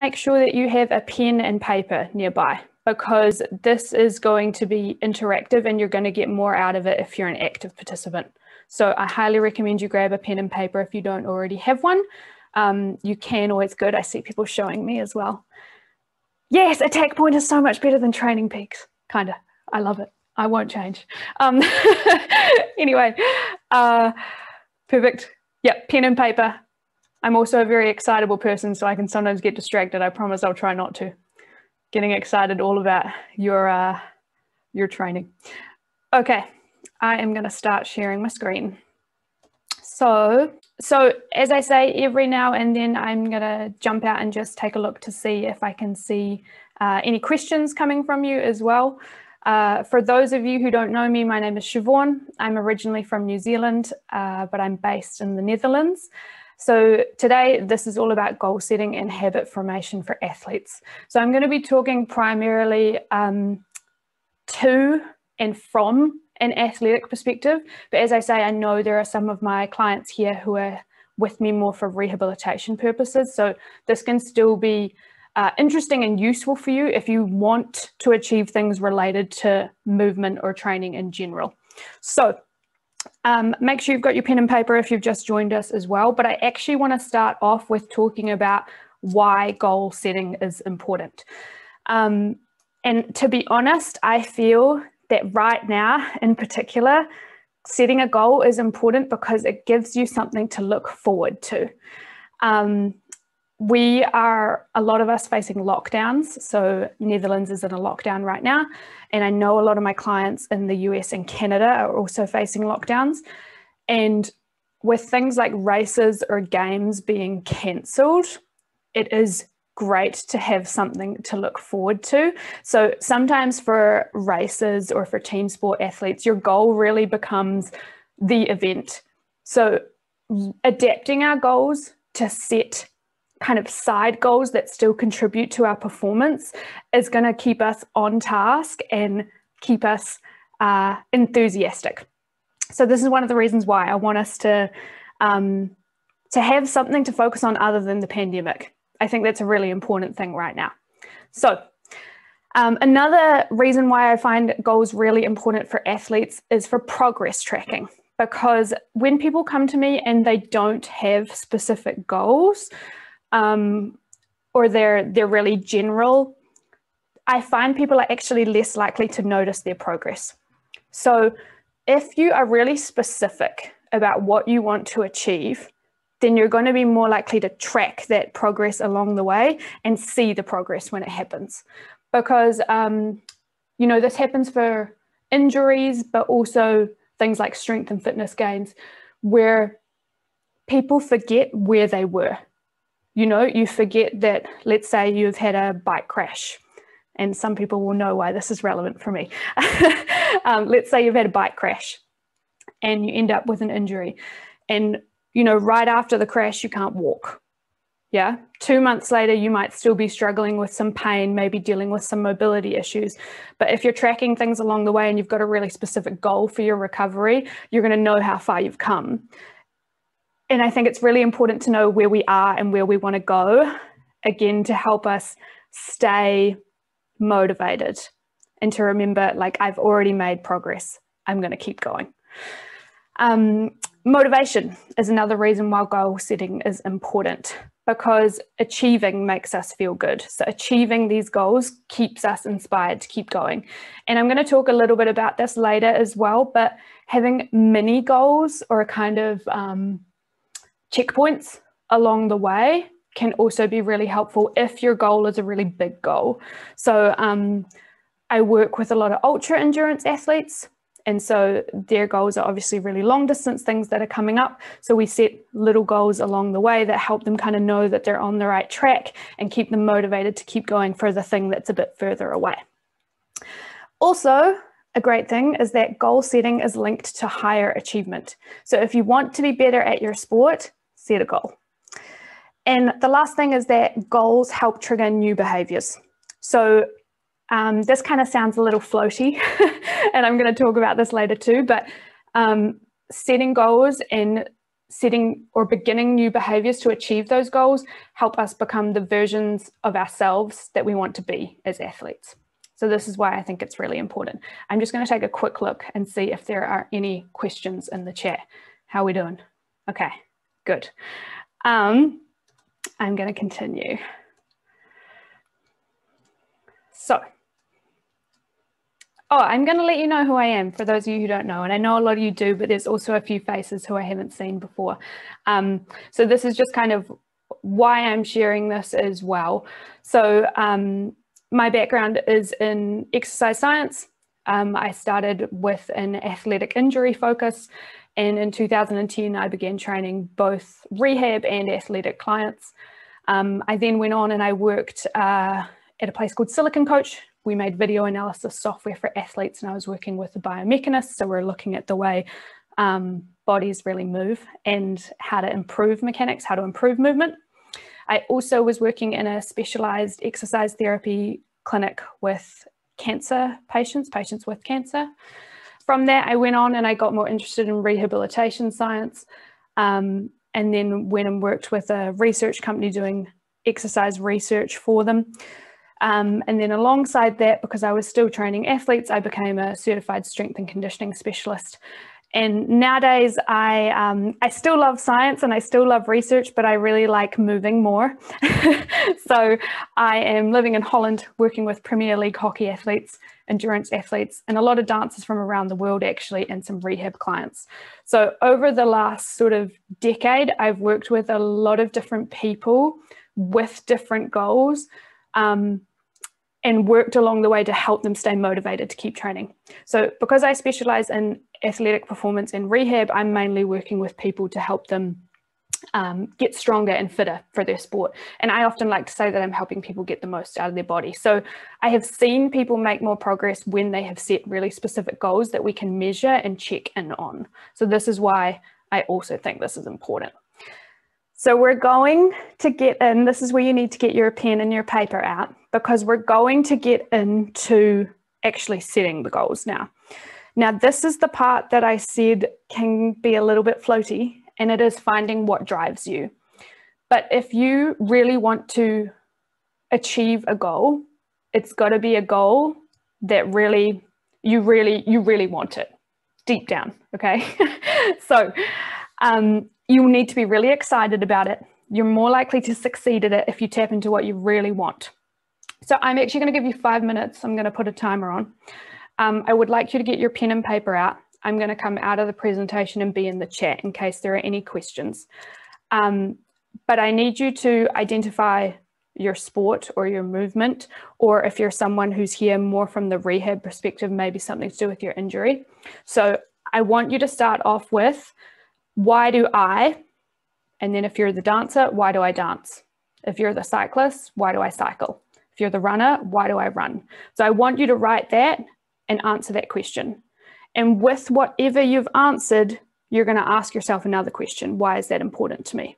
make sure that you have a pen and paper nearby, because this is going to be interactive and you're going to get more out of it if you're an active participant. So I highly recommend you grab a pen and paper if you don't already have one. You can always good. I see people showing me as well. Yes, attack point is so much better than training peaks. Kinda. I love it. I won't change. Anyway, perfect. Yep, pen and paper. I'm also a very excitable person, so I can sometimes get distracted. I promise I'll try not to. Getting excited all about your training. Okay, I am going to start sharing my screen. So as I say, every now and then I'm going to jump out and just take a look to see if I can see any questions coming from you as well. For those of you who don't know me, my name is Siobhan. I'm originally from New Zealand, but I'm based in the Netherlands. So today, this is all about goal setting and habit formation for athletes. So I'm going to be talking primarily to and from an athletic perspective. But as I say, I know there are some of my clients here who are with me more for rehabilitation purposes. So this can still be interesting and useful for you if you want to achieve things related to movement or training in general. So make sure you've got your pen and paper if you've just joined us as well. But I actually want to start off with talking about why goal setting is important. And to be honest, I feel that right now in particular, setting a goal is important because it gives you something to look forward to. We are, a lot of us, facing lockdowns. So Netherlands is in a lockdown right now. And I know a lot of my clients in the US and Canada are also facing lockdowns. And with things like races or games being cancelled, it is great to have something to look forward to. So sometimes for races or for team sport athletes, your goal really becomes the event. So adapting our goals to set kind of side goals that still contribute to our performance is going to keep us on task and keep us enthusiastic. So this is one of the reasons why I want us to have something to focus on other than the pandemic. I think that's a really important thing right now. So another reason why I find goals really important for athletes is for progress tracking. Because when people come to me and they don't have specific goals, or they're really general, I find people are actually less likely to notice their progress. So if you are really specific about what you want to achieve, then you're going to be more likely to track that progress along the way and see the progress when it happens. Because, you know, this happens for injuries, but also things like strength and fitness gains, where people forget where they were. You know, you forget that, let's say you've had a bike crash, and some people will know why this is relevant for me. Let's say you've had a bike crash and you end up with an injury, and, you know, right after the crash, you can't walk. Yeah. 2 months later, you might still be struggling with some pain, maybe dealing with some mobility issues. But if you're tracking things along the way and you've got a really specific goal for your recovery, you're going to know how far you've come. And I think it's really important to know where we are and where we want to go, again, to help us stay motivated and to remember, like, I've already made progress. I'm going to keep going. Motivation is another reason why goal setting is important, because achieving makes us feel good. So achieving these goals keeps us inspired to keep going. And I'm going to talk a little bit about this later as well, but having mini goals or a kind of checkpoints along the way can also be really helpful if your goal is a really big goal. So I work with a lot of ultra endurance athletes, and so their goals are obviously really long distance things that are coming up. So we set little goals along the way that help them kind of know that they're on the right track and keep them motivated to keep going for the thing that's a bit further away. Also, a great thing is that goal setting is linked to higher achievement. So if you want to be better at your sport, set a goal. And the last thing is that goals help trigger new behaviors. So this kind of sounds a little floaty, and I'm going to talk about this later too, but setting goals and setting or beginning new behaviors to achieve those goals help us become the versions of ourselves that we want to be as athletes. So this is why I think it's really important. I'm just going to take a quick look and see if there are any questions in the chat. How are we doing? Okay, good. I'm going to continue. So, I'm going to let you know who I am for those of you who don't know, and I know a lot of you do, but there's also a few faces who I haven't seen before. So this is just kind of why I'm sharing this as well. So my background is in exercise science. I started with an athletic injury focus, and in 2010 I began training both rehab and athletic clients. I then went on and I worked at a place called Silicon Coach. We made video analysis software for athletes, and I was working with the biomechanists. So we're looking at the way bodies really move and how to improve mechanics, how to improve movement. I also was working in a specialized exercise therapy clinic with cancer patients with cancer. From there, I went on and I got more interested in rehabilitation science, and then went and worked with a research company doing exercise research for them. And then alongside that, because I was still training athletes, I became a certified strength and conditioning specialist. And nowadays, I still love science and I still love research, but I really like moving more. So I am living in Holland, working with Premier League hockey athletes, endurance athletes, and a lot of dancers from around the world actually, and some rehab clients. So over the last sort of decade, I've worked with a lot of different people with different goals. And worked along the way to help them stay motivated to keep training. So because I specialize in athletic performance and rehab, I'm mainly working with people to help them get stronger and fitter for their sport. And I often like to say that I'm helping people get the most out of their body. So I have seen people make more progress when they have set really specific goals that we can measure and check in on. So this is why I also think this is important. So we're going to get in, this is where you need to get your pen and your paper out, because we're going to get into actually setting the goals now. Now, this is the part that I said can be a little bit floaty, and it is finding what drives you. But if you really want to achieve a goal, it's got to be a goal that you really want it deep down, okay? So, you'll need to be really excited about it. You're more likely to succeed at it if you tap into what you really want. So I'm actually going to give you 5 minutes. I'm going to put a timer on. I would like you to get your pen and paper out. I'm going to come out of the presentation and be in the chat in case there are any questions. But I need you to identify your sport or your movement, or if you're someone who's here more from the rehab perspective, maybe something to do with your injury. So I want you to start off with, why do I, and then if you're the dancer, why do I dance? If you're the cyclist, why do I cycle? If you're the runner, why do I run? So I want you to write that and answer that question. And with whatever you've answered, you're going to ask yourself another question. Why is that important to me?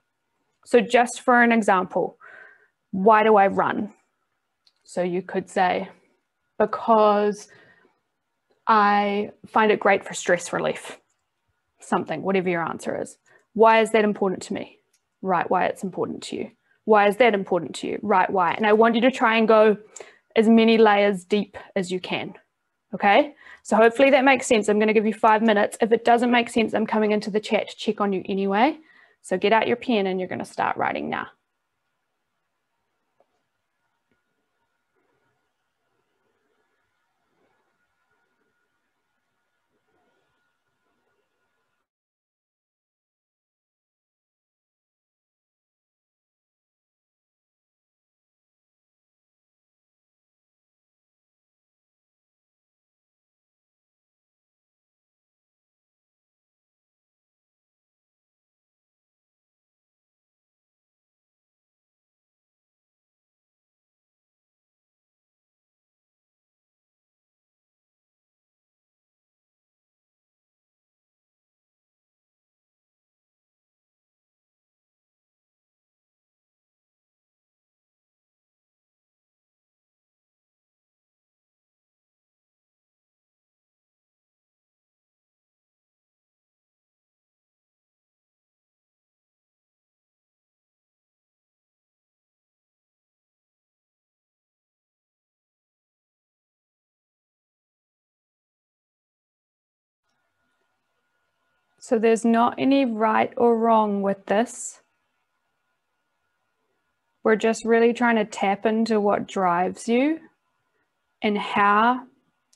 So just for an example, why do I run? So you could say, because I find it great for stress relief. Something, whatever your answer is. Why is that important to me? Write why it's important to you. Why is that important to you? Write why. And I want you to try and go as many layers deep as you can. Okay? So hopefully that makes sense. I'm going to give you 5 minutes. If it doesn't make sense, I'm coming into the chat to check on you anyway. So get out your pen and you're going to start writing now. So there's not any right or wrong with this. We're just really trying to tap into what drives you and how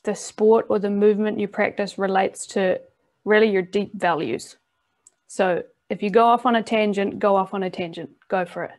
the sport or the movement you practice relates to really your deep values. So if you go off on a tangent, go off on a tangent. Go for it.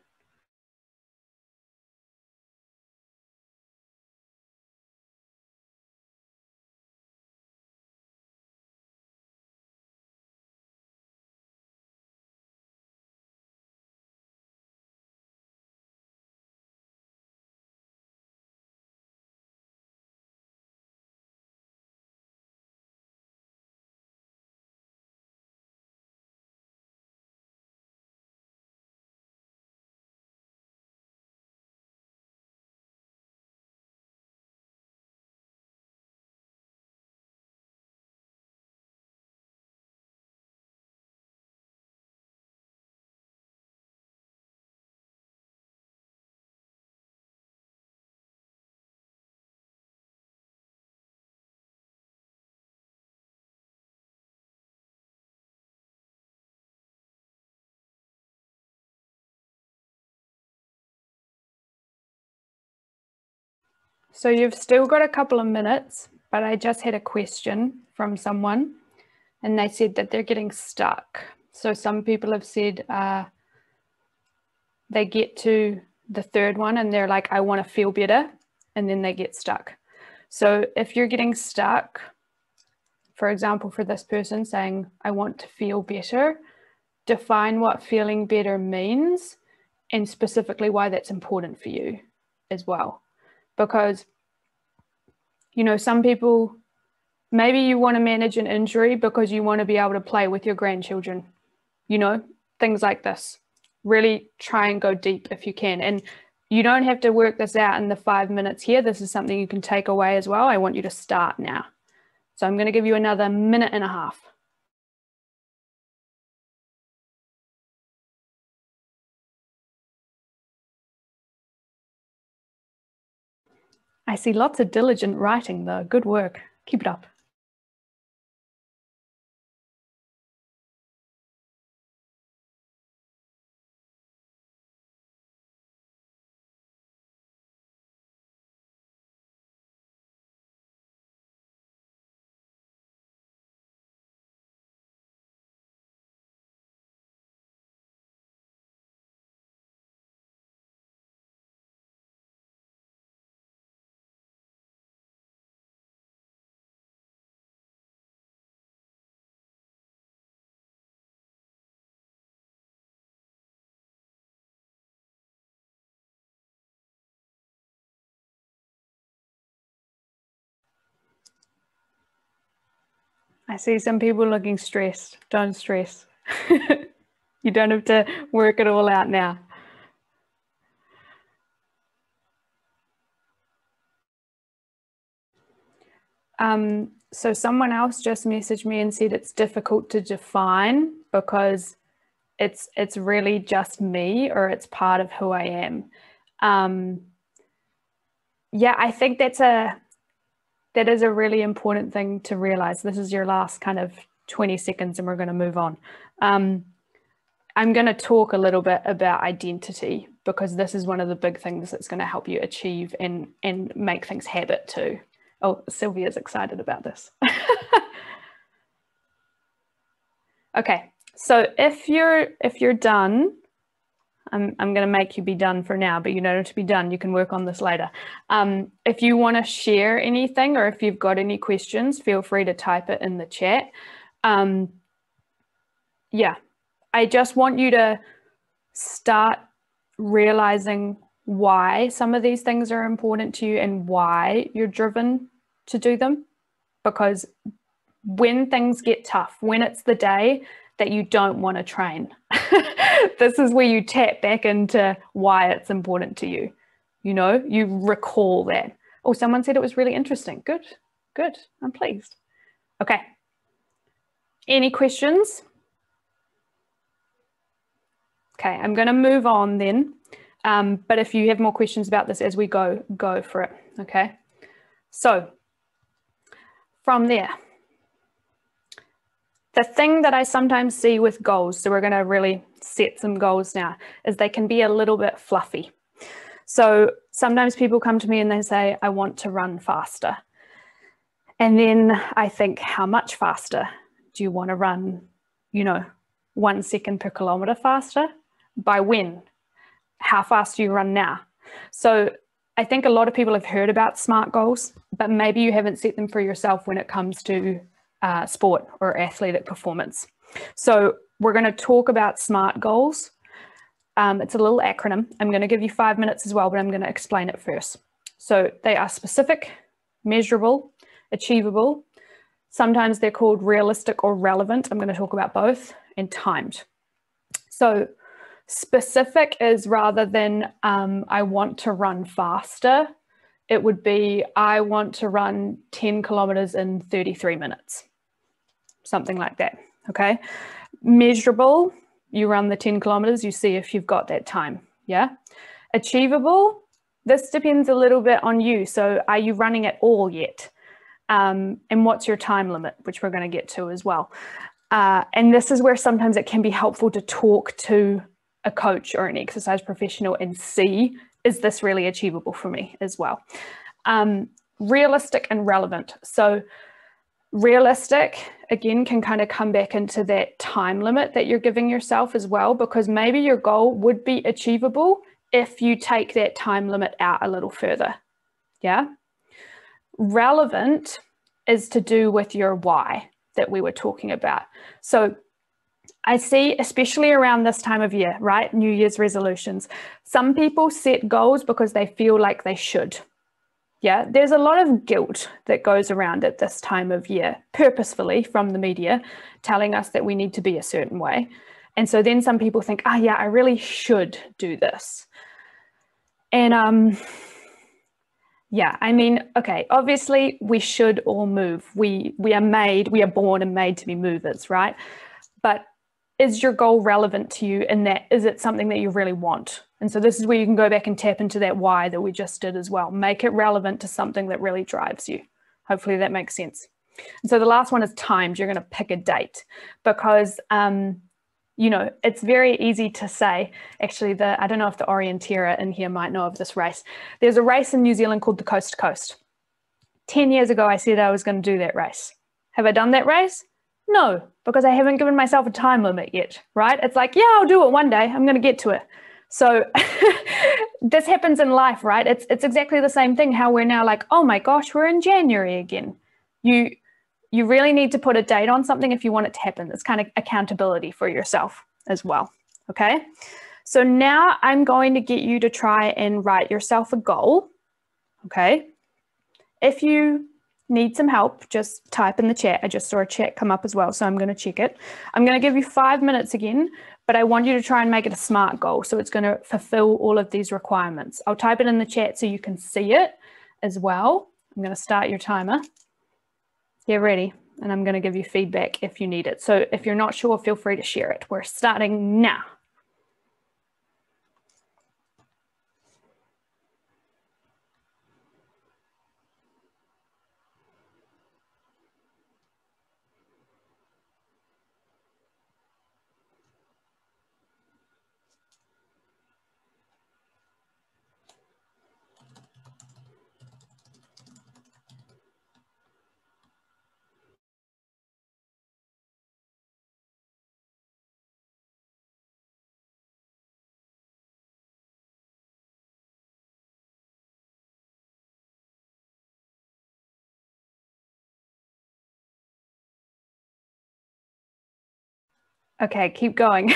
So you've still got a couple of minutes, but I just had a question from someone and they said that they're getting stuck. So some people have said they get to the third one and they're like, I want to feel better, and then they get stuck. So if you're getting stuck, for example, for this person saying, I want to feel better, define what feeling better means and specifically why that's important for you as well. Because, you know, some people, maybe you want to manage an injury because you want to be able to play with your grandchildren, you know, things like this. Really try and go deep if you can. And you don't have to work this out in the 5 minutes here. This is something you can take away as well. I want you to start now. So I'm going to give you another minute and a half. I see lots of diligent writing though. Good work. Keep it up. I see some people looking stressed. Don't stress. You don't have to work it all out now. So someone else just messaged me and said it's difficult to define because it's really just me, or it's part of who I am. Yeah, I think that is a really important thing to realize. This is your last kind of 20 seconds and we're going to move on. I'm going to talk a little bit about identity because this is one of the big things that's going to help you achieve and make things habit too. Oh, Sylvia's excited about this. Okay, so if you're done, I'm going to make you be done for now, but you don't have to be done. You can work on this later. If you want to share anything or if you've got any questions, feel free to type it in the chat. Yeah, I just want you to start realizing why some of these things are important to you and why you're driven to do them. Because when things get tough, when it's the day that you don't want to train, this is where you tap back into why it's important to you. You know, you recall that. Oh, someone said it was really interesting. Good, good. I'm pleased. Okay. Any questions? Okay, I'm going to move on then. But if you have more questions about this as we go for it. Okay. So from there, The thing that I sometimes see with goals, so we're going to really set some goals now, is they can be a little bit fluffy. So sometimes people come to me and they say, I want to run faster. And then I think, how much faster? Do you want to run, 1 second per kilometer faster? By when? How fast do you run now? So I think a lot of people have heard about SMART goals, but maybe you haven't set them for yourself when it comes to sport or athletic performance. So we're going to talk about SMART goals. It's a little acronym. I'm going to give you 5 minutes as well, but I'm going to explain it first. So they are specific, measurable, achievable. Sometimes they're called realistic or relevant. I'm going to talk about both, and timed. So specific is rather than I want to run faster, it would be I want to run 10 kilometers in 33 minutes. Something like that, okay? Measurable, you run the 10 kilometers, you see if you've got that time, yeah? Achievable, this depends a little bit on you. So are you running at all yet? And what's your time limit, which we're going to get to as well. And this is where sometimes it can be helpful to talk to a coach or an exercise professional and see, is this really achievable for me as well? Realistic and relevant. So realistic, again, can kind of come back into that time limit that you're giving yourself as well, because maybe your goal would be achievable if you take that time limit out a little further, yeah? Relevant is to do with your why that we were talking about. So I see, especially around this time of year, right? New Year's resolutions. Some people set goals because they feel like they should. Yeah, there's a lot of guilt that goes around at this time of year, purposefully from the media, telling us that we need to be a certain way. And so then some people think, yeah, I really should do this. And yeah, I mean, okay, obviously we should all move. We are born and made to be movers, right? But is your goal relevant to you in that, is it something that you really want? And so this is where you can go back and tap into that why that we just did as well. Make it relevant to something that really drives you. Hopefully that makes sense. And so the last one is timed. You're going to pick a date because, it's very easy to say, actually, I don't know if the orienteer in here might know of this race. There's a race in New Zealand called the Coast to Coast. 10 years ago, I said I was going to do that race. Have I done that race? No, because I haven't given myself a time limit yet, right? It's like, yeah, I'll do it one day. I'm going to get to it. So this happens in life, right? It's exactly the same thing, how we're now like, oh my gosh, we're in January again. You really need to put a date on something if you want it to happen. It's kind of accountability for yourself as well, okay? So now I'm going to get you to try and write yourself a goal, okay? If you need some help, just type in the chat. I just saw a chat come up as well, so I'm going to check it. I'm going to give you 5 minutes again, but I want you to try and make it a SMART goal, so it's going to fulfill all of these requirements. I'll type it in the chat so you can see it as well. I'm going to start your timer. Get ready, and I'm going to give you feedback if you need it. So if you're not sure, feel free to share it. We're starting now. Okay, keep going.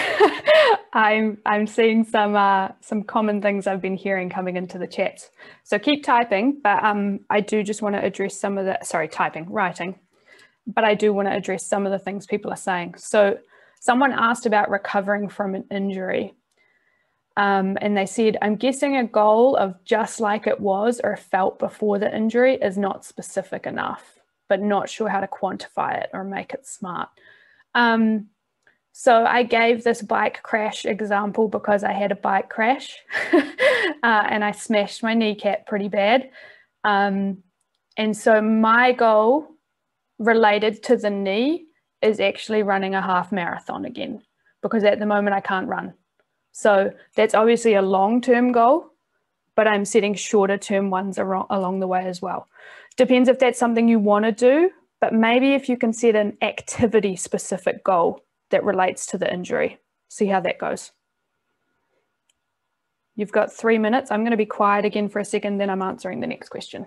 I'm seeing some common things I've been hearing coming into the chats. So keep typing, but I do just want to address some of the, writing. But I do want to address some of the things people are saying. So someone asked about recovering from an injury. And they said, I'm guessing a goal of just like it was or felt before the injury is not specific enough, but not sure how to quantify it or make it SMART. So I gave this bike crash example because I had a bike crash and I smashed my kneecap pretty bad. And so my goal related to the knee is actually running a half marathon again, because at the moment I can't run. So that's obviously a long-term goal, but I'm setting shorter term ones along the way as well. Depends if that's something you want to do, but maybe if you can set an activity specific goal that relates to the injury, see how that goes. You've got 3 minutes. I'm going to be quiet again for a second, then I'm answering the next question.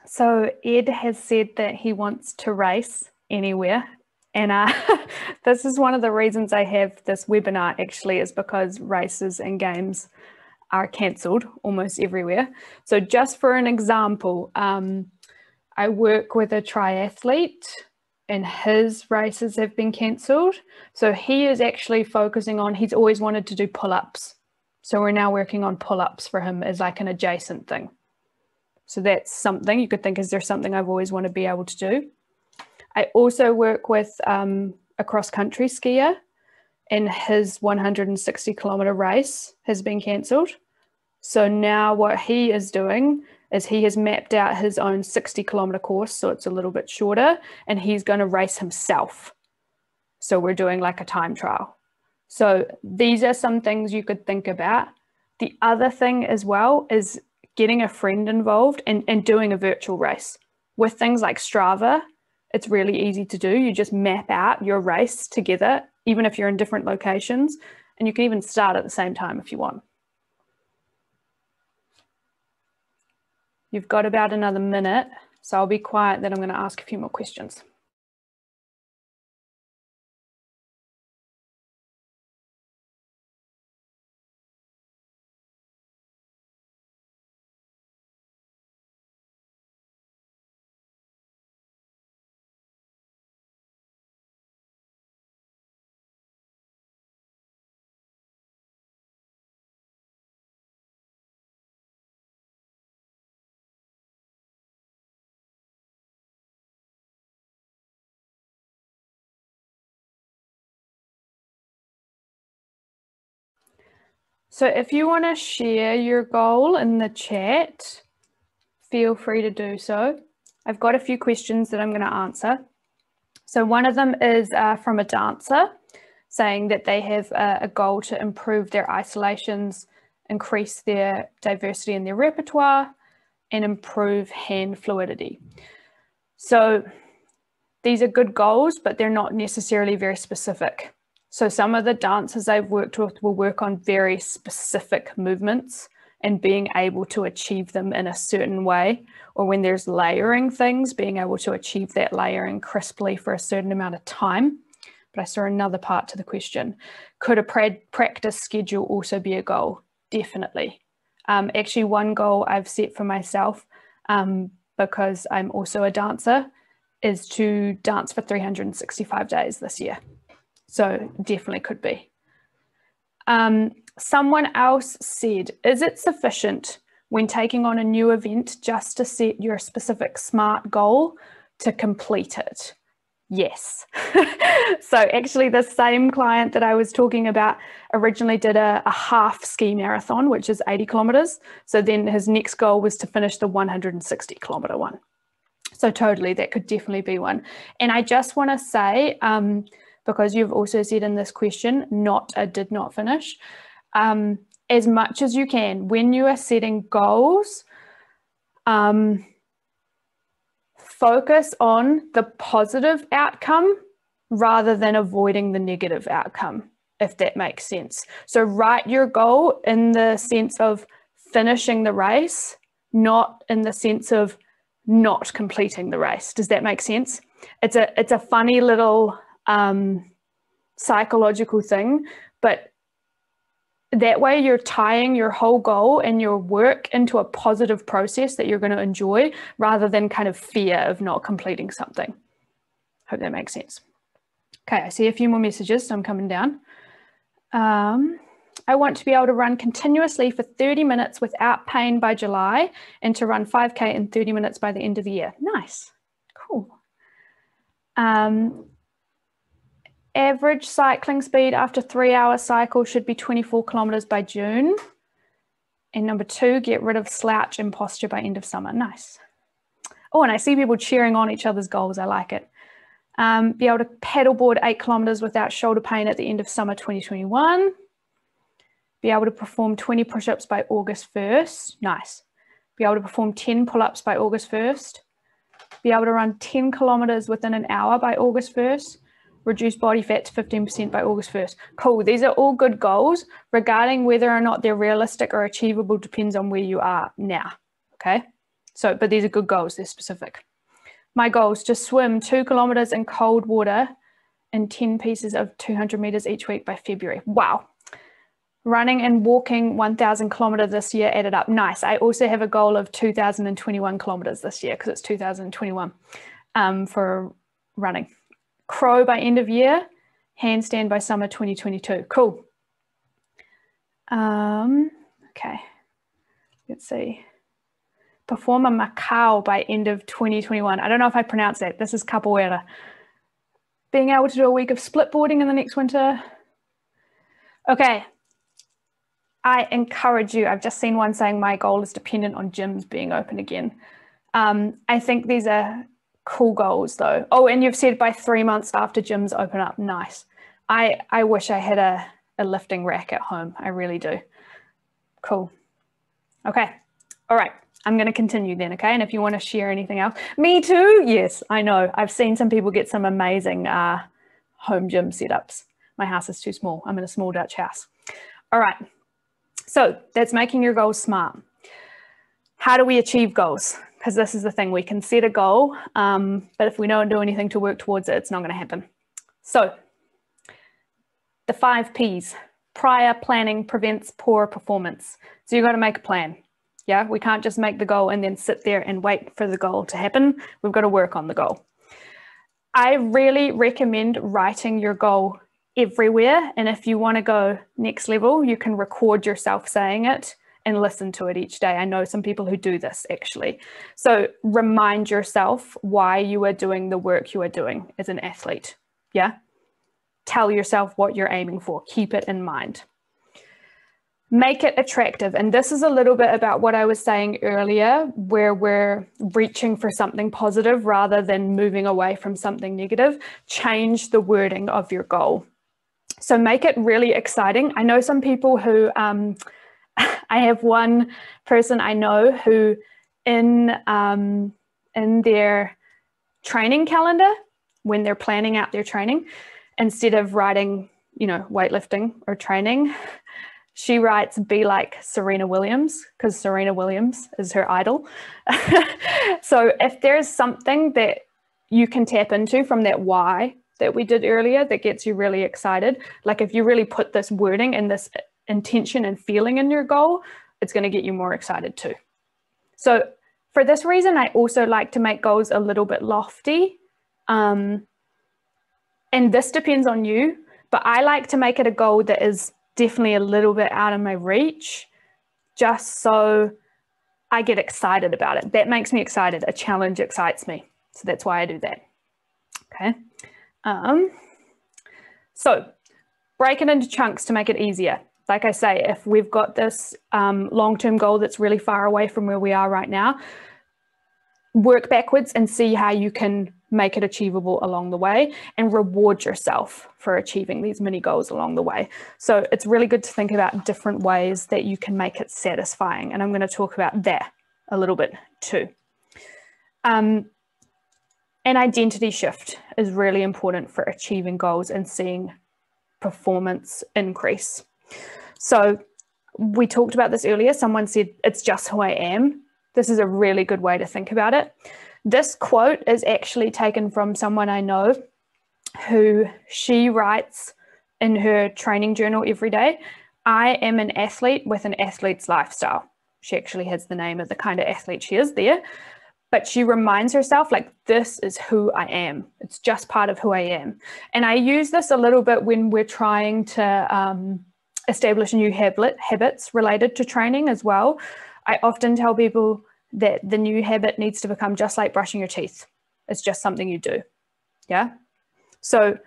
So Ed has said that he wants to race anywhere. And this is one of the reasons I have this webinar actually, is because races and games are cancelled almost everywhere. So just for an example, I work with a triathlete and his races have been cancelled. So he is actually focusing on, he's always wanted to do pull-ups. So we're now working on pull-ups for him as like an adjacent thing. So that's something you could think, is there something I've always wanted to be able to do? I also work with a cross-country skier, and his 160 kilometre race has been cancelled. So now what he is doing is he has mapped out his own 60 kilometre course, so it's a little bit shorter, and he's going to race himself. So we're doing like a time trial. So these are some things you could think about. The other thing as well is getting a friend involved and doing a virtual race. With things like Strava, it's really easy to do. You just map out your race together, even if you're in different locations, and you can even start at the same time if you want. You've got about another minute, so I'll be quiet, then I'm going to ask a few more questions. So if you want to share your goal in the chat, feel free to do so. I've got a few questions that I'm going to answer. So one of them is from a dancer saying that they have a goal to improve their isolations, increase their diversity in their repertoire, and improve hand fluidity. So these are good goals, but they're not necessarily very specific. So some of the dancers I've worked with will work on very specific movements and being able to achieve them in a certain way, or when there's layering things, being able to achieve that layering crisply for a certain amount of time. But I saw another part to the question. Could a practice schedule also be a goal? Definitely. Actually, one goal I've set for myself, because I'm also a dancer, is to dance for 365 days this year. So definitely could be. Someone else said, is it sufficient when taking on a new event just to set your specific SMART goal to complete it? Yes. So actually the same client that I was talking about originally did a half ski marathon, which is 80 kilometers. So then his next goal was to finish the 160 kilometer one. So totally, that could definitely be one. And I just want to say, because you've also said in this question, not a did not finish, as much as you can, when you are setting goals, focus on the positive outcome rather than avoiding the negative outcome, if that makes sense. So write your goal in the sense of finishing the race, not in the sense of not completing the race. Does that make sense? It's a funny little psychological thing, but that way you're tying your whole goal and your work into a positive process that you're going to enjoy, rather than kind of fear of not completing something. Hope that makes sense. Okay, I see a few more messages, so I'm coming down. I want to be able to run continuously for 30 minutes without pain by July, and to run 5K in 30 minutes by the end of the year. Nice. Cool. Average cycling speed after 3-hour cycle should be 24 kilometers by June. And number 2, get rid of slouch and posture by end of summer. Nice. Oh, and I see people cheering on each other's goals. I like it. Be able to paddleboard 8 kilometers without shoulder pain at the end of summer 2021. Be able to perform 20 push-ups by August 1st. Nice. Be able to perform 10 pull-ups by August 1st. Be able to run 10 kilometers within an hour by August 1st. Reduce body fat to 15% by August 1st. Cool. These are all good goals. Regarding whether or not they're realistic or achievable depends on where you are now. Okay. So, but these are good goals. They're specific. My goals: to swim 2 kilometers in cold water in 10 pieces of 200 meters each week by February. Wow. Running and walking 1,000 kilometers this year added up. Nice. I also have a goal of 2,021 kilometers this year, because it's 2021 for running. Crow by end of year, handstand by summer 2022. Cool. Okay. Let's see. Perform a Macau by end of 2021. I don't know if I pronounced that. This is capoeira. Being able to do a week of splitboarding in the next winter. Okay. I encourage you. I've just seen one saying my goal is dependent on gyms being open again. I think these are cool goals though. Oh, and you've said by 3 months after gyms open up. Nice. I wish I had a lifting rack at home. I really do. Cool. Okay. All right. I'm going to continue then. Okay. And if you want to share anything else, me too. Yes, I know. I've seen some people get some amazing home gym setups. My house is too small. I'm in a small Dutch house. All right. So that's making your goals smart. How do we achieve goals? Because this is the thing, we can set a goal, but if we don't do anything to work towards it, it's not going to happen. So the 5 Ps: prior planning prevents poor performance. So you've got to make a plan. Yeah, we can't just make the goal and then sit there and wait for the goal to happen. We've got to work on the goal. I really recommend writing your goal everywhere. And if you want to go next level, you can record yourself saying it and listen to it each day. I know some people who do this actually. So remind yourself why you are doing the work you are doing as an athlete. Yeah. Tell yourself what you're aiming for. Keep it in mind. Make it attractive. And this is a little bit about what I was saying earlier, where we're reaching for something positive rather than moving away from something negative. Change the wording of your goal. So make it really exciting. I know some people who, I have one person I know who in their training calendar, when they're planning out their training, instead of writing, weightlifting or training, she writes "be like Serena Williams," because Serena Williams is her idol. So if there's something that you can tap into from that why that we did earlier that gets you really excited, like if you really put this wording and this intention and feeling in your goal, it's going to get you more excited too. So for this reason, I also like to make goals a little bit lofty. And this depends on you, but I like to make it a goal that is definitely a little bit out of my reach, just so I get excited about it. That makes me excited. A challenge excites me. So that's why I do that. Okay. So break it into chunks to make it easier. Like I say, if we've got this long-term goal that's really far away from where we are right now, work backwards and see how you can make it achievable along the way, and reward yourself for achieving these mini goals along the way. So it's really good to think about different ways that you can make it satisfying. And I'm going to talk about that a little bit too. An identity shift is really important for achieving goals and seeing performance increase. So we talked about this earlier. Someone said, it's just who I am. This is a really good way to think about it. This quote is actually taken from someone I know who she writes in her training journal every day, I am an athlete with an athlete's lifestyle. She actually has the name of the kind of athlete she is there, but she reminds herself, like, this is who I am. It's just part of who I am. And I use this a little bit when we're trying to establish new habits related to training as well. I often tell people that the new habit needs to become just like brushing your teeth. It's just something you do. Yeah. So,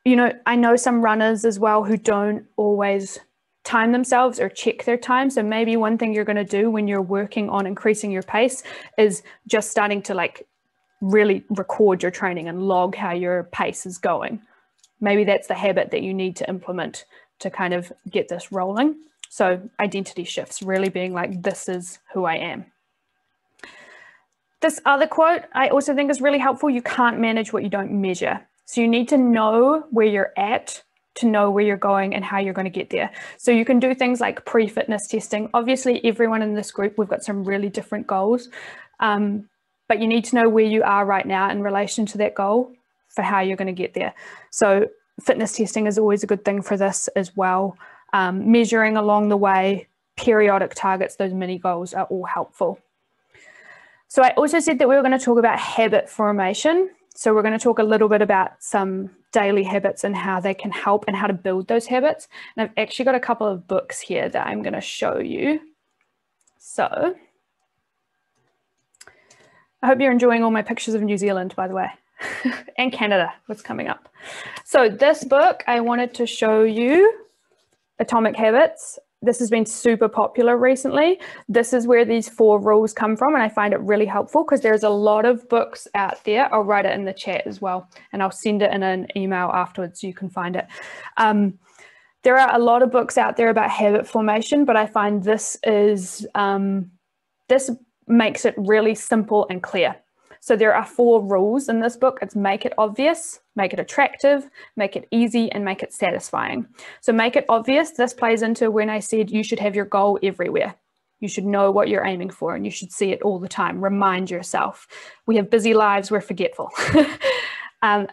you know, I know some runners as well who don't always time themselves or check their time. So maybe one thing you're going to do when you're working on increasing your pace is just starting to like really record your training and log how your pace is going. Maybe that's the habit that you need to implement to kind of get this rolling. So identity shifts, really being like, this is who I am. This other quote I also think is really helpful. You can't manage what you don't measure. So you need to know where you're at to know where you're going and how you're going to get there. So you can do things like pre-fitness testing. Obviously, everyone in this group, we've got some really different goals, but you need to know where you are right now in relation to that goal for how you're going to get there. So fitness testing is always a good thing for this as well. Measuring along the way, periodic targets, those mini goals are all helpful. So I also said that we were going to talk about habit formation. So we're going to talk a little bit about some daily habits and how they can help and how to build those habits. And I've actually got a couple of books here that I'm going to show you. So I hope you're enjoying all my pictures of New Zealand, by the way, and Canada, what's coming up. So this book, I wanted to show you, Atomic Habits. This has been super popular recently. This is where these 4 rules come from, and I find it really helpful because there's a lot of books out there. I'll write it in the chat as well, and I'll send it in an email afterwards so you can find it. There are a lot of books out there about habit formation, but I find this is this makes it really simple and clear. So there are 4 rules in this book. It's make it obvious, make it attractive, make it easy, and make it satisfying. So make it obvious. This plays into when I said you should have your goal everywhere. You should know what you're aiming for and you should see it all the time. Remind yourself. We have busy lives, we're forgetful.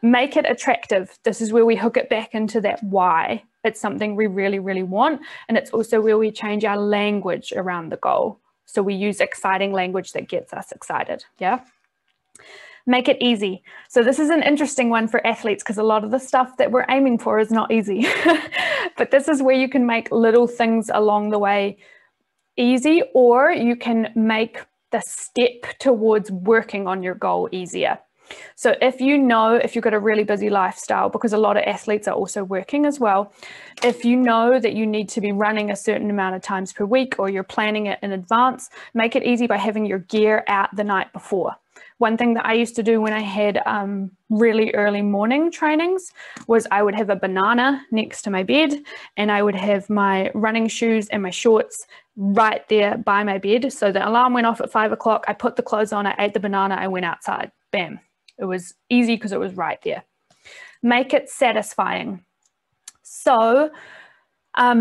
Make it attractive. This is where we hook it back into that why. It's something we really, really want. And it's also where we change our language around the goal. So we use exciting language that gets us excited. Yeah. Make it easy. So this is an interesting one for athletes because a lot of the stuff that we're aiming for is not easy. But this is where you can make little things along the way easy, or you can make the step towards working on your goal easier. So if you know, if you've got a really busy lifestyle, because a lot of athletes are also working as well, if you know that you need to be running a certain amount of times per week or you're planning it in advance, make it easy by having your gear out the night before. One thing that I used to do when I had really early morning trainings was I would have a banana next to my bed and I would have my running shoes and my shorts right there by my bed. So the alarm went off at 5 o'clock. I put the clothes on, I ate the banana, I went outside. Bam. It was easy because it was right there. Make it satisfying. So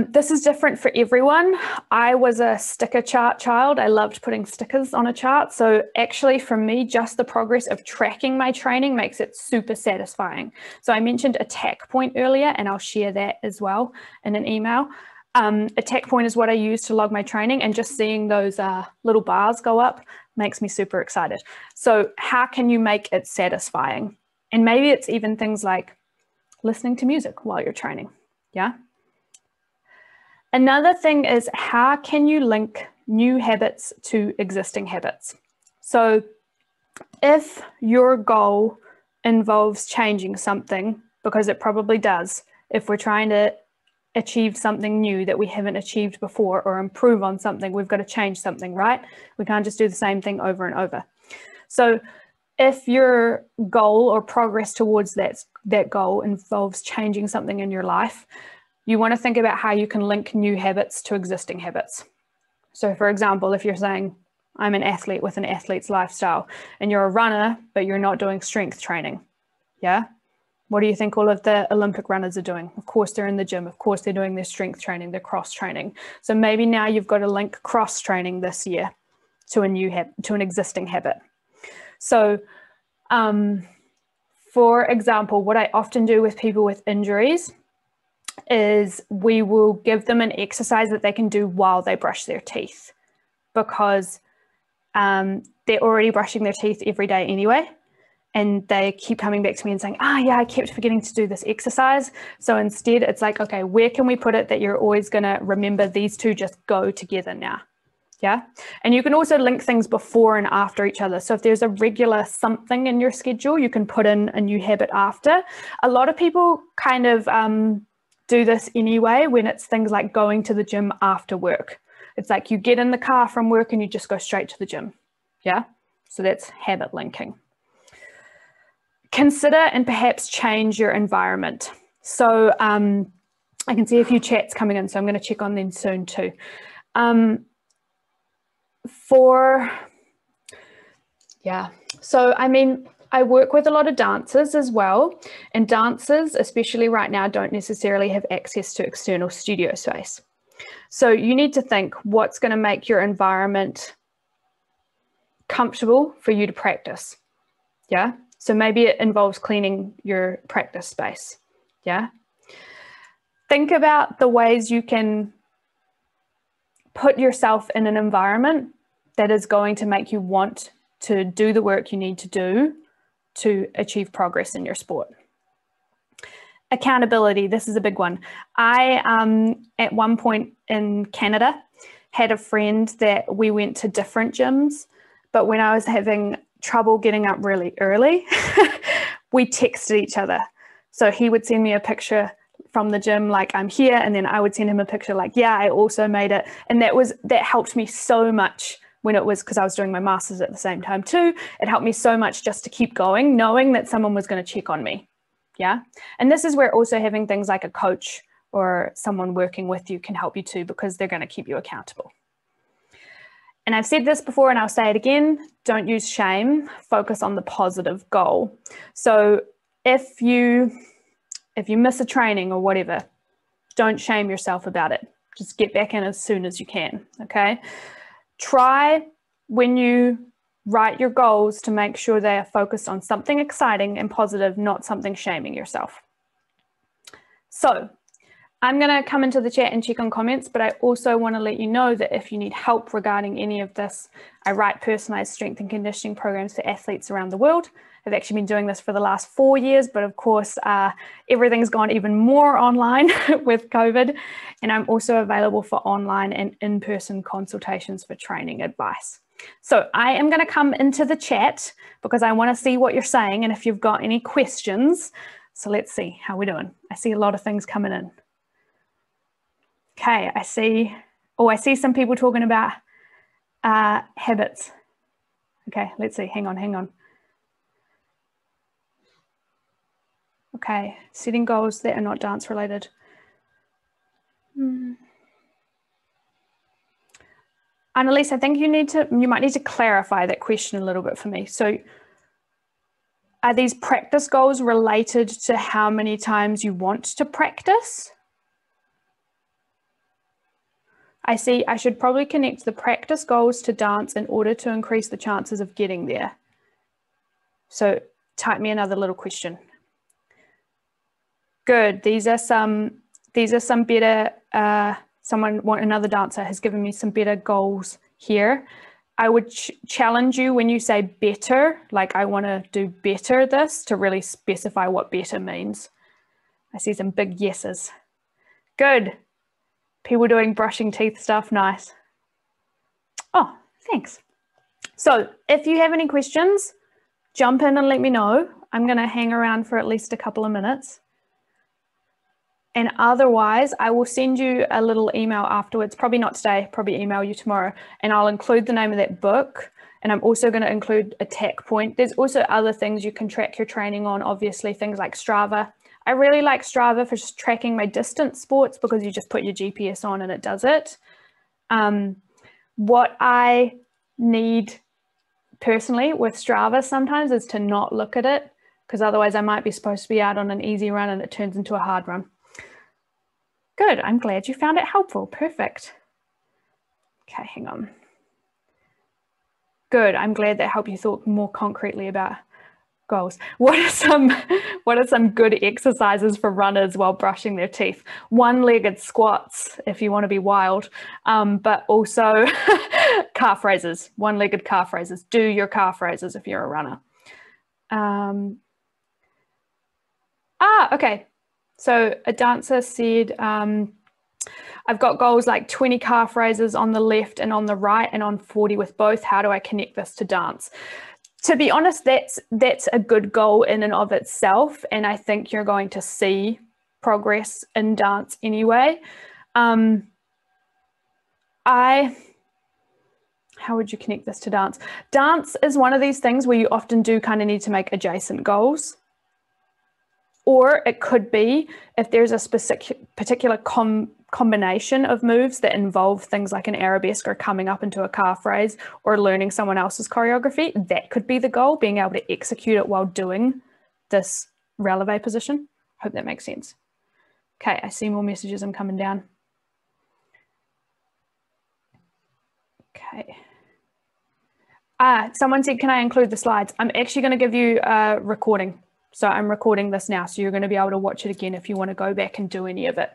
this is different for everyone. I was a sticker chart child. I loved putting stickers on a chart. So actually for me, just the progress of tracking my training makes it super satisfying. So I mentioned attack point earlier, and I'll share that as well in an email. Attack point is what I use to log my training, and just seeing those little bars go up makes me super excited. So how can you make it satisfying? And maybe it's even things like listening to music while you're training. Yeah. Another thing is, how can you link new habits to existing habits? So if your goal involves changing something, because it probably does, if we're trying to achieve something new that we haven't achieved before or improve on something, we've got to change something, right? We can't just do the same thing over and over. So if your goal or progress towards that goal involves changing something in your life, you want to think about how you can link new habits to existing habits. So for example, if you're saying, I'm an athlete with an athlete's lifestyle, and you're a runner, but you're not doing strength training. Yeah. What do you think all of the Olympic runners are doing? Of course, they're in the gym. Of course, they're doing their strength training, their cross training. So maybe now you've got to link cross training this year to an existing habit. So for example, what I often do with people with injuries is we will give them an exercise that they can do while they brush their teeth, because they're already brushing their teeth every day anyway. And they keep coming back to me and saying, yeah, I kept forgetting to do this exercise. So instead it's like, okay, where can we put it that you're always going to remember these two just go together now? Yeah. And you can also link things before and after each other. So if there's a regular something in your schedule, you can put in a new habit after. A lot of people kind of do this anyway when it's things like going to the gym after work. It's like you get in the car from work and you just go straight to the gym. Yeah. So that's habit linking. Consider and perhaps change your environment. So I can see a few chats coming in, so I'm going to check on them soon too. So I mean, I work with a lot of dancers as well, and dancers, especially right now, don't necessarily have access to external studio space. So you need to think what's going to make your environment comfortable for you to practice. Yeah. So maybe it involves cleaning your practice space. Yeah. Think about the ways you can put yourself in an environment that is going to make you want to do the work you need to do to achieve progress in your sport. Accountability, this is a big one. I, at one point in Canada, had a friend that we went to different gyms, but when I was having trouble getting up really early, we texted each other. So he would send me a picture from the gym like, I'm here, and then I would send him a picture like, yeah, I also made it. And that helped me so much when it was, because I was doing my master's at the same time too. It helped me so much just to keep going, knowing that someone was going to check on me. Yeah. And this is where also having things like a coach or someone working with you can help you too, because they're going to keep you accountable. And I've said this before and I'll say it again, don't use shame, focus on the positive goal. So if you miss a training or whatever, don't shame yourself about it. Just get back in as soon as you can, okay? Try when you write your goals to make sure they are focused on something exciting and positive, not something shaming yourself. So I'm going to come into the chat and check on comments, but I also want to let you know that if you need help regarding any of this, I write personalized strength and conditioning programs for athletes around the world. I've actually been doing this for the last 4 years, but of course, everything's gone even more online with COVID. And I'm also available for online and in-person consultations for training advice. So I am going to come into the chat because I want to see what you're saying and if you've got any questions. So let's see how we're doing. I see a lot of things coming in. Okay, I see some people talking about habits. Okay, let's see, hang on. Okay, setting goals that are not dance related. Annalise, I think you might need to clarify that question a little bit for me. So are these practice goals related to how many times you want to practice? I see I should probably connect the practice goals to dance in order to increase the chances of getting there. So type me another little question. Good. These are some better, another dancer has given me some better goals here. I would challenge you when you say better, like I want to do better this, to really specify what better means. I see some big yeses. Good. People doing brushing teeth stuff, nice. Oh, thanks. So if you have any questions, jump in and let me know. I'm going to hang around for at least a couple of minutes. And otherwise, I will send you a little email afterwards, probably not today, probably email you tomorrow, and I'll include the name of that book. And I'm also going to include a tack point. There's also other things you can track your training on, obviously, things like Strava. I really like Strava for just tracking my distance sports because you just put your GPS on and it does it. What I need personally with Strava sometimes is to not look at it, because otherwise I might be supposed to be out on an easy run and it turns into a hard run. Good, I'm glad you found it helpful. Perfect. Okay, hang on. Good. I'm glad that helped you thought more concretely about goals. What are some good exercises for runners while brushing their teeth? One-legged squats, if you want to be wild, but also calf raises, one-legged calf raises. Do your calf raises if you're a runner. Okay. So a dancer said, I've got goals like 20 calf raises on the left and on the right and on 40 with both. How do I connect this to dance? To be honest, that's a good goal in and of itself. And I think you're going to see progress in dance anyway. How would you connect this to dance? Dance is one of these things where you often do kind of need to make adjacent goals. Or it could be if there's a particular combination of moves that involve things like an arabesque or coming up into a calf raise or learning someone else's choreography, that could be the goal, being able to execute it while doing this releve position. Hope that makes sense. Okay, I see more messages. I'm coming down. Okay. Someone said, can I include the slides? I'm actually going to give you a recording. So I'm recording this now, so you're going to be able to watch it again if you want to go back and do any of it.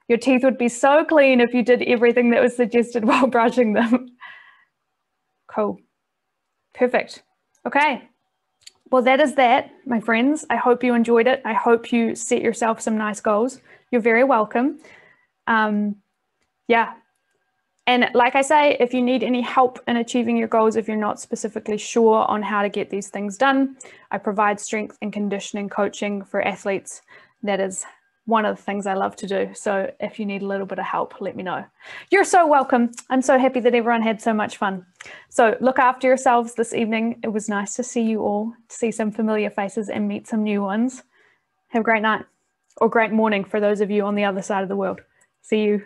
Your teeth would be so clean if you did everything that was suggested while brushing them. Cool. Perfect. Okay. Well, that is that, my friends. I hope you enjoyed it. I hope you set yourself some nice goals. You're very welcome. Yeah. And like I say, if you need any help in achieving your goals, if you're not specifically sure on how to get these things done, I provide strength and conditioning coaching for athletes. That is one of the things I love to do. So if you need a little bit of help, let me know. You're so welcome. I'm so happy that everyone had so much fun. So look after yourselves this evening. It was nice to see you all, to see some familiar faces and meet some new ones. Have a great night or great morning for those of you on the other side of the world. See you.